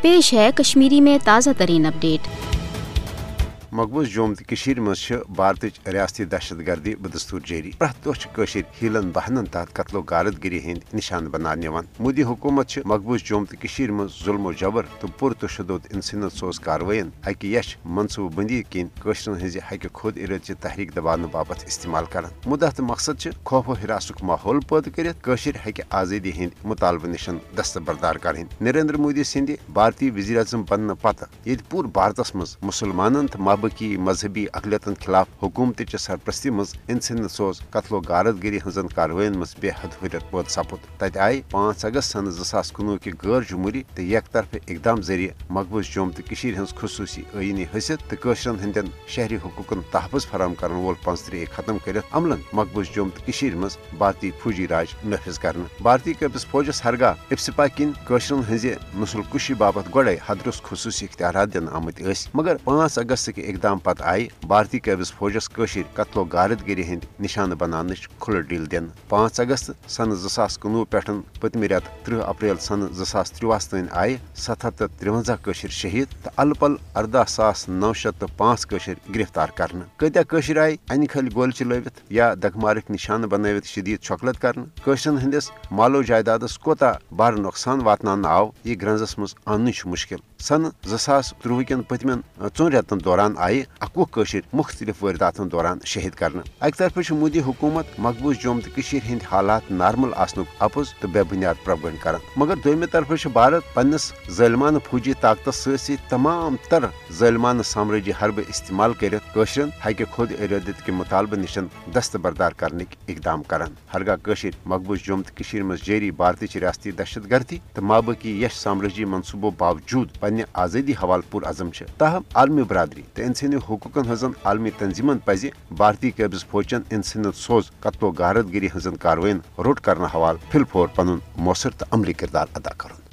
पेश है कश्मीरी में ताज़ा तरीन अपडेट। मकबूज जोम मज भारत रियासती दहशत गर्दी बदस्तूर जारी प्रत दह हीलन बहनन तहत कत्लो गारत गिरी हंद निशान बनाने मोदी हुकूमत मकबूज जोम मज जुल्म जबर तो पुरतशद इंसानियत सोज कार्रवाइन अकि यश मनसूबह बंदी किन हज हक खुद इरद तहरीक दबाने बाबत इस्तेमाल कर मुद्दा तो मकसद खौफ हिरासुक माहौल पैद कर हक आज़ादी हंद मुतालबे निशन दस्तबरदार कर। नरेंद्र मोदी सिंध भारतीय वज़ीर आज़म बनने पत ये पूरे भारत मज मुसलमान तो की मजहबी अकलियतन खिलाफ हुकूमत सरपरस्ती मज इंसानियत सोज कत्लो गारत गिरी हजन कार्रवाइन मज बेहद हुर्रियत पैद सपुद। तत आय 5 अगस्त सन 2019 कि गैर जमहूरी तो एक तरफ इकदाम जरिए मकबूज जोम तो हज खसूसी आईनी हैसियत तो कशरन हंदन शहरी हुकूकन तहफ़्फ़ुज़ फराम कर वोल 35 खत्म कर अमलन मकबूज जोम तो मज भारतीय फौजी राज नफिज कर। भारतीय कब्ज़ फौजस हरगाह इफ्सिपा किन कशरन हज नस्ल कुशी बाबत गए हदरुस खसूसी इख्तियारात दिन आमत मगर 5 अगस्त के इकदाम पत आय भारतीय कब्ज़ फौजस कत्लो गारत गिरी हंद निशान बनाने खुल डील दिन 5 अगस्त सन 2019 पे पतम रेत 30 अप्रैल सन 2023 तन आय 753 शहीद तो अलपल 14,905 गिरफ्तार कर। कत्या आय अन खल गोल चलवित या दगमारक निशान बनवित शदीद छोकलत कर हंदिस मालो जायदादस कोता बार नुकसान वातनान आव यह ग्रंजस मज अन मुश्किल। सन 2023 कन पतमन 4 रेतन दौरान आय 21 मुख्तलिफ वारदातन दौरान शहीद कर। अक तरफ मोदी हुकूमत मकबूज जोम तो हंद हालात नार्मल आसनुक अपोज तो बेबुनियाद प्रगट कर मगर दोमे तरफ भारत पन्नस ज़ालिमाना फौजी ताकत सी तमाम तर ज़ालिमाना साम्राज्य हरब इस्तेमाल कर हक खुद इरादत के मुतालबे निशन दस्तबरदार करने इकदाम कर। हरगाह मकबूज जोम तो मज जारी भारत रियासती दहशत गर्दी तो माबाकी यश साम्राज्य मनसूबों बावजूद पन्ने आज़ादी हवाल पुर अज़म ताहम आलमी बरदरी तो इंसानी हुकूकन हजन आलमी तंजीमन पज भारतीय कब्ज़ फौजन इंसानियत सोज कत्लो गारत गिरी हजन कार्रवाइन रोट करना हवाल फिलफोर पनुन मौसर तो अमली किरदार अदा कर।